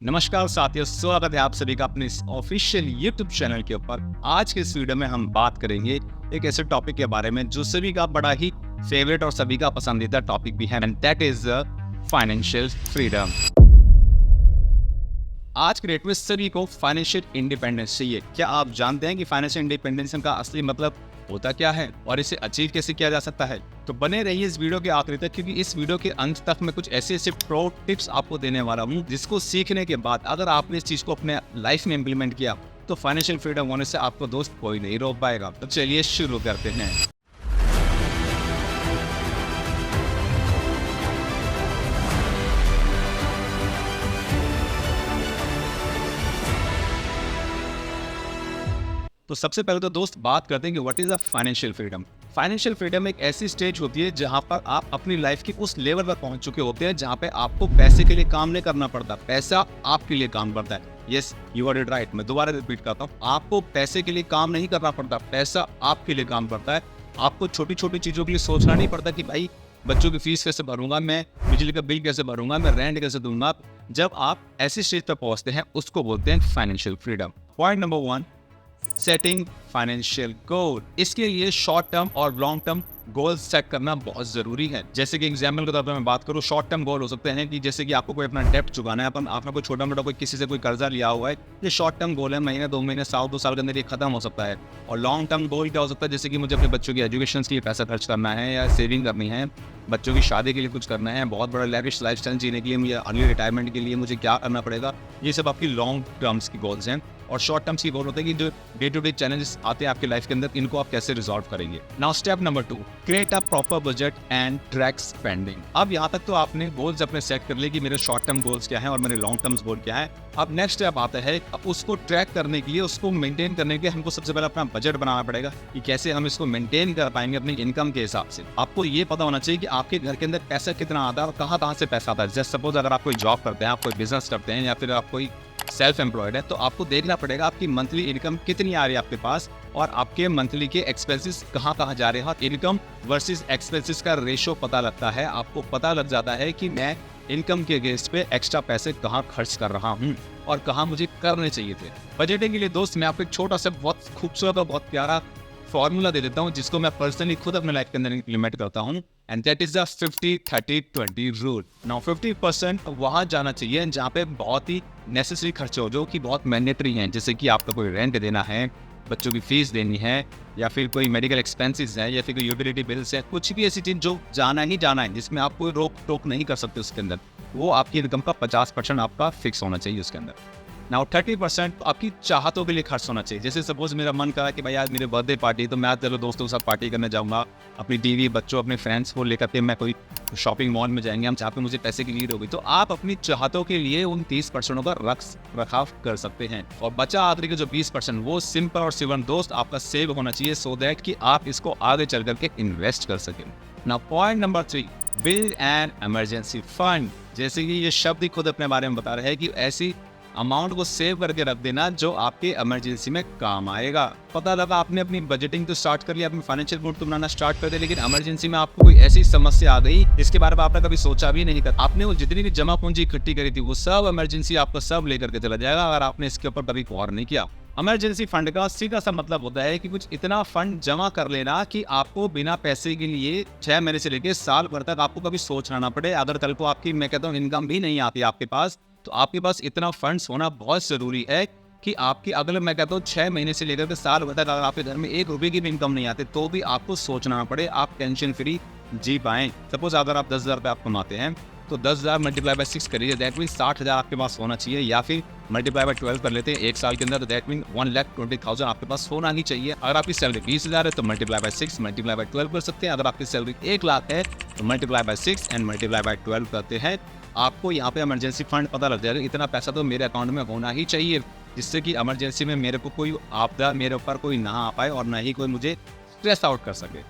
नमस्कार साथियों, स्वागत है आप सभी का अपने इस ऑफिशियल यूट्यूब चैनल के ऊपर। आज के इस वीडियो में हम बात करेंगे एक ऐसे टॉपिक के बारे में जो सभी का बड़ा ही फेवरेट और सभी का पसंदीदा टॉपिक भी है, and that is financial freedom. आज के डेट में सभी को फाइनेंशियल इंडिपेंडेंस चाहिए। क्या आप जानते हैं कि फाइनेंशियल इंडिपेंडेंस का असली मतलब होता क्या है और इसे अचीव कैसे किया जा सकता है? तो बने रहिए इस वीडियो के आखिरी तक, क्योंकि इस वीडियो के अंत तक मैं कुछ ऐसे प्रो टिप्स आपको देने वाला हूँ जिसको सीखने के बाद अगर आपने इस चीज को अपने लाइफ में इंप्लीमेंट किया तो फाइनेंशियल फ्रीडम होने से आपको दोस्त कोई नहीं रोक पाएगा। तो चलिए शुरू करते हैं। तो सबसे पहले तो दोस्त बात करते हैं कि what is a financial freedom. Financial freedom एक ऐसी स्टेज होती है जहां पर आप अपनी लाइफ की उस लेवल पर पहुंच चुके होते हैं जहां पे आपको पैसे के लिए काम नहीं करना पड़ता, पैसा आपके लिए काम करता है। Yes, you are it right. मैं दोबारा रिपीट करता हूं, आपको पैसे के लिए काम नहीं करना पड़ता, पैसा आपके लिए काम करता है। आपको छोटी छोटी चीजों के लिए सोचना नहीं पड़ता कि भाई बच्चों की फीस कैसे भरूंगा, मैं बिजली का बिल कैसे भरूंगा, मैं रेंट कैसे दूंगा। जब आप ऐसी स्टेज पर पहुंचते हैं उसको बोलते हैं financial freedom. Point number 1, setting financial goal. इसके लिए शॉर्ट टर्म और लॉन्ग टर्म गोल सेट करना बहुत जरूरी है। जैसे कि एग्जाम्पल के तौर पर मैं बात करूं, शॉर्ट टर्म गोल हो सकते हैं कि जैसे कि आपको कोई अपना डेप्ट चुकाना है, आपने कोई छोटा मोटा कोई किसी से कोई कर्जा लिया हुआ है, ये शॉर्ट टर्म गोल है, महीने 2 महीने साल 2 साल के अंदर ये खत्म हो सकता है। और लॉन्ग टर्म गोल क्या हो सकता है, जैसे कि मुझे अपने बच्चों की एजुकेशन के लिए पैसा खर्च करना है या सेविंग करनी है, बच्चों की शादी के लिए कुछ करना है, बहुत बड़ा लैविश लाइफस्टाइल जीने के लिए, मुझे अर्ली रिटायरमेंट के लिए मुझे क्या करना पड़ेगा। ये सब आपकी लॉन्ग टर्म्स की गोल्स हैं। और शॉर्ट टर्म्स की गोल होते हैं कि जो डे टू डे चैलेंजेस आते हैं आपके लाइफ के अंदर, इनको आप कैसे रिजॉल्व करेंगे। Now step number 2, create a proper budget and track spending. अब यहाँ तक तो आपने गोल्स अपने सेट कर लिए कि मेरे शॉर्ट टर्म गोल्स क्या हैं और मेरे लॉन्ग टर्म्स गोल क्या है। अब नेक्स्ट स्टेप आता है, अब उसको ट्रैक करने के लिए, उसको मेंटेन करने के लिए हमको सबसे पहले अपना बजट बनाना पड़ेगा कि कैसे हम इसको मेंटेन कर पाएंगे अपनी इनकम के हिसाब से। आपको ये पता होना चाहिए कि आपके घर के अंदर पैसा कितना आता है और कहाँ से पैसा आता है। जैसे सपोज अगर आप कोई जॉब करते हैं, आप कोई बिजनेस करते हैं या फिर आप कोई सेल्फ एम्प्लॉयड है, तो आपको देखना पड़ेगा आपकी मंथली इनकम कितनी आ रही है आपके पास और आपके मंथली के एक्सपेंसेस कहाँ जा रहे हैं। इनकम वर्सेस एक्सपेंसेस का रेशो पता लगता है, आपको पता लग जाता है कि मैं इनकम के अगेंस्ट पे एक्स्ट्रा पैसे कहाँ खर्च कर रहा हूँ और कहाँ मुझे करने चाहिए थे। बजटिंग के लिए दोस्त मैं आपको एक छोटा सा बहुत खूबसूरत और बहुत प्यारा फॉर्मूला दे देता हूँ जिसको मैं पर्सनली खुद अपने लाइफ के अंदर इम्प्लीमेंट करता हूँ, and that is the 50-30-20 rule. Now 50% वहाँ जाना चाहिए जहाँ पे बहुत ही नेसेसरी खर्चे हो, जो कि बहुत मैंडेटरी हैं, जैसे कि आपका कोई रेंट देना है, बच्चों की फीस देनी है, या फिर कोई मेडिकल एक्सपेंसेस है, या फिर कोई यूटिलिटी बिल्स है, कुछ भी ऐसी चीज जो जाना ही जाना है, जिसमें आप कोई रोक टोक नहीं कर सकते उसके अंदर, वो आपकी इनकम का 50% आपका फिक्स होना चाहिए उसके अंदर। नाउ 30% आपकी चाहतों के लिए खर्च होना चाहिए। जैसे सपोज मेरा मन करा कि भाई आज मेरे बर्थडे पार्टी, तो मैं आज चलो दोस्तों के साथ पार्टी करने जाऊंगा, अपनी बीवी बच्चों अपने फ्रेंड्स को लेकर के मैं कोई शॉपिंग मॉल में जाएंगे हम, जहाँ पे मुझे पैसे की नीड होगी, तो आप अपनी चाहतों के लिए उन 30% का रखाव कर सकते हैं। और बचा आखिरी के जो 20% वो सिंपल और सिवन दोस्त आपका सेव होना चाहिए, सो दैट कि आप इसको आगे चल करके इन्वेस्ट कर सकें। Now point number 3, build an emergency fund. जैसे कि ये शब्द ही खुद अपने बारे में बता रहे हैं कि ऐसी अमाउंट को सेव करके रख देना जो आपके इमरजेंसी में काम आएगा। पता लगा आपने अपनी बजटिंग तो स्टार्ट कर लिया, अपनी फाइनेंशियल गोल तो बनाना स्टार्ट कर दिया, लेकिन इमरजेंसी में आपको कोई ऐसी समस्या आ गई जिसके बारे में आपने कभी सोचा भी नहीं था। आपने वो जितनी भी जमा पूंजी इकट्ठी करी थी वो सब इमरजेंसी आपको सब लेकर के चला जाएगा अगर आपने इसके ऊपर कभी गौर नहीं किया। इमरजेंसी फंड का सीधा सा मतलब होता है कि कुछ इतना फंड जमा कर लेना कि आपको बिना पैसे के लिए 6 महीने से लेकर साल भर तक आपको कभी सोचना ना पड़े। अगर कल को आपकी, मैं कहता हूँ, इनकम भी नहीं आती आपके पास, तो आपके पास इतना फंड्स होना बहुत जरूरी है कि आपकी अगले, मैं कहता हूँ, 6 महीने से लेकर के साल भर तक अगर आपके घर में 1 रुपये की भी इनकम नहीं आती तो भी आपको सोचना ना पड़े, आप टेंशन फ्री जी पाएं। सपोज अगर आप 10,000 रुपये आप कमाते हैं तो 10,000 मल्टीप्लाई बाय 6 करिए, दैट मीन 60,000 आपके पास होना चाहिए, या फिर मल्टीप्लाई बाय 12 कर लेते हैं 1 साल के अंदर, तो दैट मीन 1,20,000 आपके पास होना ही चाहिए। अगर आपकी सैलरी 20,000 है तो मल्टीप्लाई बाय 6 मल्टीप्लाई बाय 12 कर सकते हैं। अगर आपकी सैलरी 1 लाख है तो multiply by 6 and multiply by 12 करते हैं। आपको यहाँ पे इमरजेंसी फंड पता लग जाएगा, इतना पैसा तो मेरे अकाउंट में होना ही चाहिए, जिससे कि इमरजेंसी में मेरे को कोई आपदा, मेरे ऊपर कोई ना आ पाए और ना ही कोई मुझे स्ट्रेस आउट कर सके।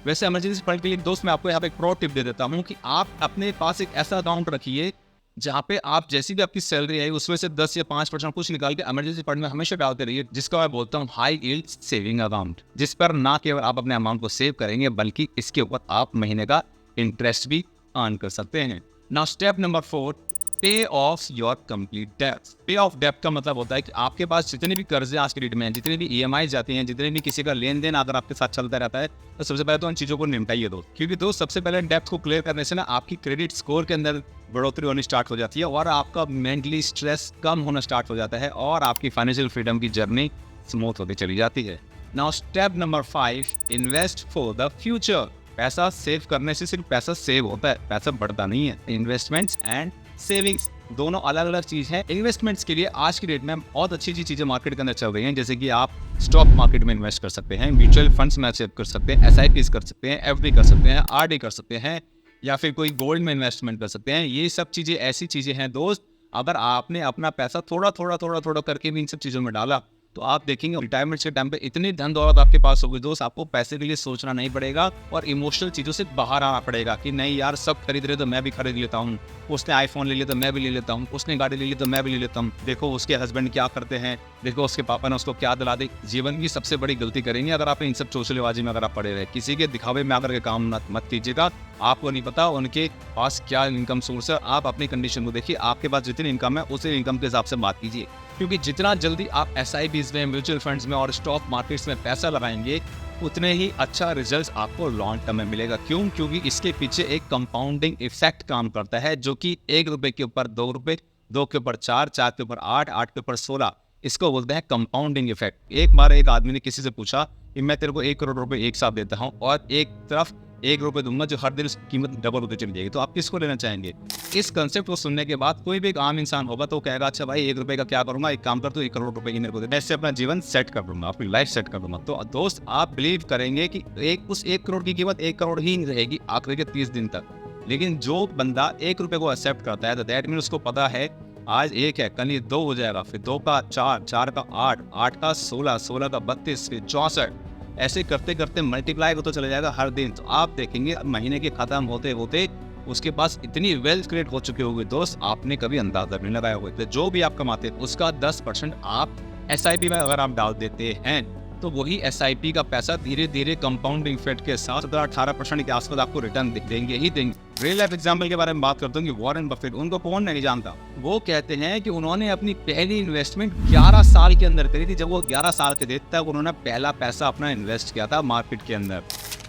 वैसे इमरजेंसी फंड के लिए दोस्त मैं आपको यहाँ पे एक प्रो टिप दे देता हूँ कि आप अपने पास एक ऐसा अकाउंट रखिए जहाँ पे आप जैसी भी आपकी सैलरी है उसमें से 10 या 5% कुछ निकाल के इमरजेंसी फंड में हमेशा डालते रहिए, जिसका मैं बोलता हूँ हाई यील्ड सेविंग अकाउंट, जिस पर ना केवल आप अपने अमाउंट को सेव करेंगे बल्कि इसके ऊपर आप महीने का इंटरेस्ट भी अर्न कर सकते हैं। नाउ स्टेप नंबर 4, पे ऑफ योर कंप्लीट डेब्ट। पे ऑफ डेब्ट का मतलब होता है कि आपके पास जितने भी कर्जे आज की डेट में हैं, जितने भी ईएमआई जाती हैं, जितने भी किसी का लेन देन अगर आपके साथ चलता रहता है, तो सबसे पहले तो उन चीज़ों को निपटाइए दोस्त। क्योंकि दोस्त सबसे पहले डेब्ट को क्लियर करने से ना आपकी क्रेडिट स्कोर के अंदर बढ़ोतरी होनी स्टार्ट हो जाती है और आपका मेंटली स्ट्रेस कम होना स्टार्ट हो जाता है और आपकी फाइनेंशियल फ्रीडम की जर्नी स्मूथ होती चली जाती है। Now step number 5, invest for the future. पैसा सेव करने से सिर्फ पैसा सेव होता है, पैसा बढ़ता नहीं है। इन्वेस्टमेंट्स एंड सेविंग्स दोनों अलग अलग चीज है। इन्वेस्टमेंट्स के लिए आज की डेट में बहुत अच्छी अच्छी चीजें मार्केट के अंदर चल रही हैं, जैसे कि आप स्टॉक मार्केट में इन्वेस्ट कर सकते हैं, म्यूचुअल फंड्स में सेव कर सकते हैं, SIPs कर सकते हैं, FD कर सकते हैं, RD कर सकते हैं, या फिर कोई गोल्ड में इन्वेस्टमेंट कर सकते हैं। ये सब चीजें ऐसी चीजें हैं दोस्त, अगर आपने अपना पैसा थोड़ा थोड़ा थोड़ा थोड़ा करके भी इन सब चीजों में डाला तो आप देखेंगे रिटायरमेंट के टाइम पे इतनी धन दौलत आपके पास होगी दोस्त, आपको पैसे के लिए सोचना नहीं पड़ेगा और इमोशनल चीजों से बाहर आना पड़ेगा कि नहीं यार सब खरीद रहे तो मैं भी खरीद लेता हूँ, उसने आईफोन ले लिया तो मैं भी ले लेता हूँ, उसने गाड़ी ले ली तो मैं भी ले लेता हूँ, देखो उसके हस्बैंड क्या करते हैं, देखो उसके पापा ने उसको क्या दिला दी। जीवन की सबसे बड़ी गलती करेंगे अगर आप इन सब चोचलेबाजी में अगर आप पड़े रहे। किसी के दिखावे में आकर के काम मत कीजिएगा, आपको नहीं पता उनके पास क्या इनकम सोर्स है। आप अपनी कंडीशन को देखिए, आपके पास जितनी इनकम है उसी इनकम के हिसाब से बात कीजिए, क्योंकि जितना जल्दी आप SIPs में, म्यूचुअल फंड्स में और स्टॉक मार्केट्स में पैसा लगाएंगे उतने ही अच्छा रिजल्ट आपको लॉन्ग टर्म में मिलेगा। क्यों? क्योंकि इसके पीछे एक कंपाउंडिंग इफेक्ट काम करता है, जो कि 1 रुपए के ऊपर 2 रुपए, 2 के ऊपर 4, 4 के ऊपर 8, 8 के ऊपर 16। इसको बोलते हैं कंपाउंडिंग इफेक्ट। एक बार एक आदमी ने किसी से पूछा कि मैं तेरे को 1 करोड़ रुपए एक साथ देता हूँ और एक तरफ 1 रुपए दूंगा जो हर दिन उसकी कीमत डबल होती चली जाएगी, तो आप किसको लेना चाहेंगे? इस कंसेप्ट को सुनने के बाद कोई भी एक आम इंसान होगा तो कहेगा अच्छा भाई 1 रुपए का क्या करूंगा, एक काम कर तो 1 करोड़ रुपए की मेरे को दे, मैं इससे अपना जीवन सेट कर दूंगा, अपनी लाइफ सेट कर दूंगा। तो दोस्त आप बिलीव करेंगे कि उस 1 करोड़ की कीमत 1 करोड़ ही रहेगी आखिरी के 30 दिन तक। लेकिन जो बंदा 1 रुपए को एक्सेप्ट करता है तो दैट मीन उसको पता है आज 1 है, कल ये 2 हो जाएगा, फिर 2 का 4, 4 का 8, 8 का 16, 16 का 32, फिर 64, ऐसे करते करते मल्टीप्लाई होता चला जाएगा हर दिन। तो आप देखेंगे महीने के खत्म होते होते उसके पास इतनी वेल्थ क्रिएट हो चुकी होगी दोस्त, आपने कभी अंदाजा नहीं लगाया होगा। तो जो भी आप कमाते हैं उसका 10% आप SIP में अगर आप डाल देते हैं तो वही SIP का पैसा धीरे धीरे कंपाउंडिंग इफेक्ट के साथ 17-18% के आसपास आपको रिटर्न देंगे ही देंगे। रियल लाइफ एग्जाम्पल के बारे में बात करता हूँ कि वॉरेन बफेट, उनको कौन नहीं जानता। वो कहते हैं कि उन्होंने अपनी पहली इन्वेस्टमेंट 11 साल के अंदर करी थी। जब वो 11 साल के थे तब उन्होंने पहला पैसा अपना इन्वेस्ट किया था मार्केट के अंदर।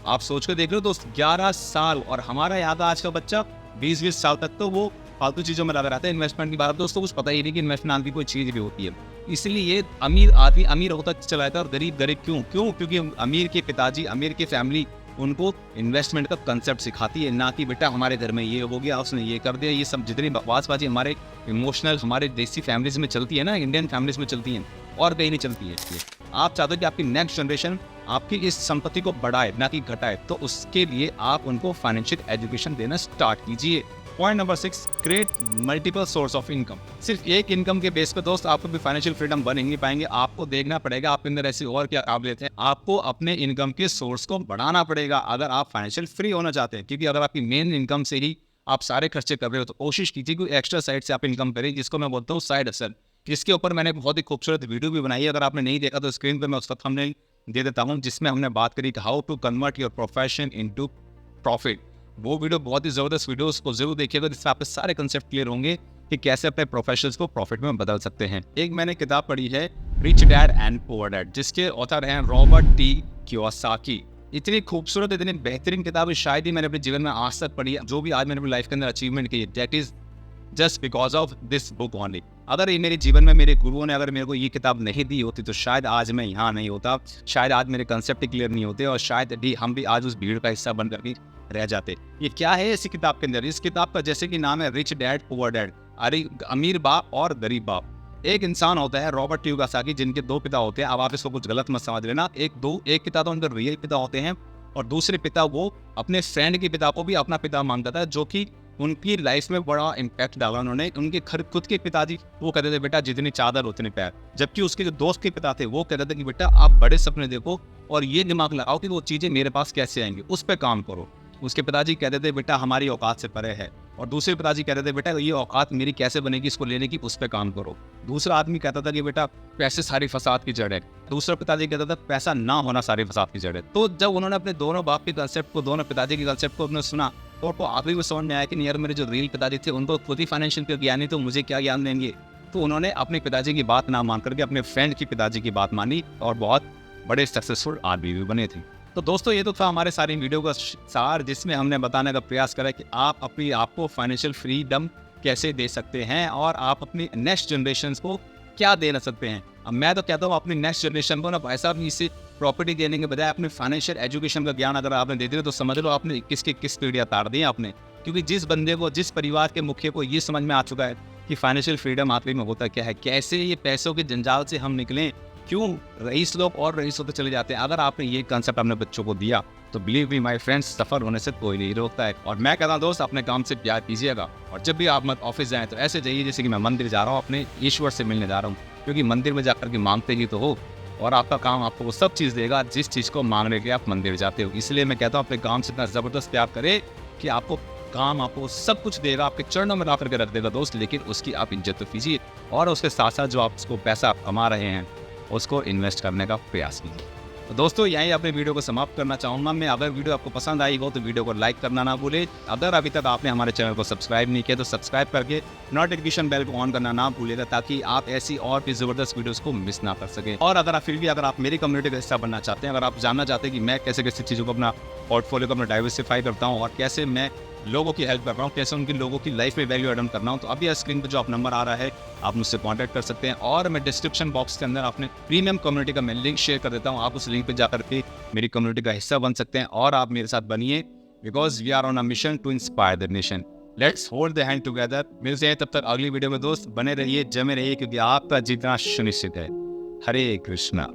आप सोच कर देख लो दोस्त, 11 साल, और हमारा यहाँ का आज का बच्चा 20-20 साल तक तो वो फालतू चीजों में लगा रहता है। इन्वेस्टमेंट की बात दोस्तों कुछ पता ही नहीं कि इन्वेस्टमेंट नाम की कोई चीज भी होती है। इसलिए ये अमीर आदमी अमीर होता चला जाता है और गरीब गरीब क्यों? क्योंकि अमीर के पिताजी, अमीर की फैमिली उनको इन्वेस्टमेंट का कंसेप्ट सिखाती है, ना कि बेटा हमारे घर में ये हो गया, उसने ये कर दिया। ये सब जितनी बकवासबाजी हमारे इमोशनल, हमारे देसी फैमिलीज में चलती है ना, इंडियन फैमिलीज में चलती है और कहीं नहीं चलती है। आप चाहते हो कि आपकी नेक्स्ट जनरेशन आपकी इस संपत्ति को बढ़ाए ना कि घटाए, तो उसके लिए आप उनको फाइनेंशियल एजुकेशन देना स्टार्ट कीजिए। Point number 6, create multiple source of income. सिर्फ एक इनकम के बेस पे दोस्त आपको भी फाइनेंशियल फ्रीडम बन ही नहीं पाएंगे। आपको देखना पड़ेगा आपके अंदर ऐसी और क्या काबिलियत है, आपको अपने इनकम के सोर्स को बढ़ाना पड़ेगा अगर आप फाइनेंशियल फ्री होना चाहते हैं। क्योंकि अगर आपकी मेन इनकम से ही आप सारे खर्चे कर रहे हो तो कोशिश कीजिए कि एक्स्ट्रा साइड से आप इनकम करें, जिसको मैं बोलता हूँ साइड हसल। इसके ऊपर मैंने बहुत ही खूबसूरत वीडियो भी बनाई है, अगर आपने नहीं देखा तो स्क्रीन पर मैं उसका थंबनेल दे देता हूँ, जिसमें हमने बात करी कि how to convert your profession into profit. वो वीडियो बहुत ही जबरदस्त वीडियो, उसको जरूर देखिएगा, जिससे आपके सारे कंसेप्ट क्लियर होंगे कि कैसे अपने प्रोफेशंस को प्रॉफिट में बदल सकते हैं। एक मैंने किताब पढ़ी है rich dad and poor dad, जिसके ऑथर हैं रॉबर्ट T. कियोसाकी। इतनी खूबसूरत, इतनी बेहतरीन किताब शायद ही मैंने अपने जीवन में आज तक पढ़ी है। जो भी आज मैंने अपनी लाइफ के अंदर अचीवमेंट की, that is just because of this book only. अगर ये मेरे जीवन में मेरे गुरुओं ने अगर मेरे को ये किताब नहीं दी होती तो शायद आज मैं यहाँ नहीं होता, शायद आज मेरे कंसेप्ट क्लियर नहीं होते और शायद हम भी आज उस भीड़ का हिस्सा बन करके रह जाते। ये क्या है इसी किताब के अंदर? इस किताब का जैसे कि नाम है रिच डैड पुअर डैड, अरे अमीर बाप और गरीब बाप। एक इंसान होता है रॉबर्ट T. कियोसाकी, जिनके 2 पिता होते हैं। अब आप इसको कुछ गलत मत समझ लेना। एक पिता तो उनके रियल पिता होते हैं और दूसरे पिता वो अपने फ्रेंड के पिता को भी अपना पिता मानता था, जो कि उनकी लाइफ में बड़ा इम्पैक्ट डाला उन्होंने। उनके खुद के पिताजी वो कहते थे बेटा जितनी चादर उतने पैर, जबकि उसके जो दोस्त के पिता थे वो कहते थे कि बेटा आप बड़े सपने देखो और ये दिमाग लगाओ कि वो चीज़ें मेरे पास कैसे आएंगी, उस पर काम करो। उसके पिताजी कहते थे बेटा हमारी औकात से परे है, और दूसरे पिताजी कहते थे बेटा ये औकात मेरी कैसे बनेगी, इसको लेने की उस पर काम करो। दूसरा आदमी कहता था कि बेटा पैसे सारी फसाद की जड़ है, दूसरा पिताजी कहता था पैसा ना होना सारी फसाद की जड़ है। तो जब उन्होंने अपने दोनों बाप के कंसेप्ट को, दोनों पिताजी के कंसेप्ट को अपने सुना तो आखिरी में समझ में आया कि नहीं यार, मेरे जो रियल पिताजी थे उनको खुद ही फाइनेंशियल का ज्ञान नहीं, तो मुझे क्या ज्ञान देंगे। तो उन्होंने अपने पिताजी की बात ना मान करके अपने फ्रेंड की पिताजी की बात मानी और बहुत बड़े सक्सेसफुल आदमी भी बने थे। तो दोस्तों ये तो था हमारे सारी वीडियो का सार, जिसमें हमने बताने का प्रयास करा कि आप अपनी आपको फाइनेंशियल फ्रीडम कैसे दे सकते हैं और आप अपनी नेक्स्ट जनरेशन को क्या दे ना सकते हैं। अब मैं तो कहता हूँ अपनी नेक्स्ट जनरेशन को ना भाई साहब, इसे प्रॉपर्टी देने के बजाय अपने फाइनेंशियल एजुकेशन का ज्ञान अगर आपने दे दिया तो समझ लो आपने किस पीढ़ियाँ तार दी आपने। क्योंकि जिस बंदे को, जिस परिवार के मुखिया को ये समझ में आ चुका है कि फाइनेंशियल फ्रीडम आखिर में होता क्या है, कैसे ये पैसों के जंजाल से हम निकलें, क्यों रईस लोग और रईस होते चले जाते हैं, अगर आपने ये कंसेप्ट अपने बच्चों को दिया तो बिलीव मी माय फ्रेंड्स, सफर होने से कोई नहीं रोकता है। और मैं कहता हूँ दोस्त, अपने काम से प्यार कीजिएगा और जब भी आप मत ऑफिस जाएं तो ऐसे जाइए जैसे कि मैं मंदिर जा रहा हूँ, अपने ईश्वर से मिलने जा रहा हूँ। क्योंकि मंदिर में जाकर के मांगते ही तो हो और आपका काम आपको वो सब चीज़ देगा जिस चीज़ को मांगने के लिए आप मंदिर जाते हो। इसलिए मैं कहता हूँ अपने काम से इतना ज़बरदस्त प्यार करें कि आपको काम आपको सब कुछ देगा, आपके चरणों में ला करके रख देगा दोस्त। लेकिन उसकी आप इज्जत तो कीजिए और उसके साथ साथ जो आप उसको पैसा कमा रहे हैं उसको इन्वेस्ट करने का प्रयास कीजिए। तो दोस्तों यहीं अपने वीडियो को समाप्त करना चाहूँगा मैं। अगर वीडियो आपको पसंद आई हो तो वीडियो को लाइक करना ना भूले। अगर अभी तक आपने हमारे चैनल को सब्सक्राइब नहीं किया तो सब्सक्राइब करके नोटिफिकेशन बेल को ऑन करना ना भूलिएगा, ताकि आप ऐसी और भी ज़बरदस्त वीडियोस को मिस ना कर सकें। और अगर आप मेरी कम्युनिटी का हिस्सा बनना चाहते हैं, अगर आप जानना चाहते हैं कि मैं कैसे कैसे चीज़ों को अपना पोर्टफोलियो को अपना डाइवर्सिफाई करता हूँ और कैसे मैं लोगों की हेल्प कर रहा हूँ, कैसे उनकी लोगों की लाइफ में वैल्यू एड करना हूँ, तो अभी स्क्रीन पर जो आप नंबर आ रहा है आप मुझसे कांटेक्ट कर सकते हैं। और मैं डिस्क्रिप्शन बॉक्स के अंदर अपने प्रीमियम कम्युनिटी का मैं लिंक शेयर कर देता हूँ, आप उस लिंक पे जाकर के मेरी कम्युनिटी का हिस्सा बन सकते हैं और आप मेरे साथ बनिए, because we are on a mission to inspire the nation. Let's hold the hand together. मिलते हैं तब तक अगली वीडियो में दोस्त, बने रहिए, जमे रहिए, क्योंकि आपका जीतना सुनिश्चित है। हरे कृष्णा।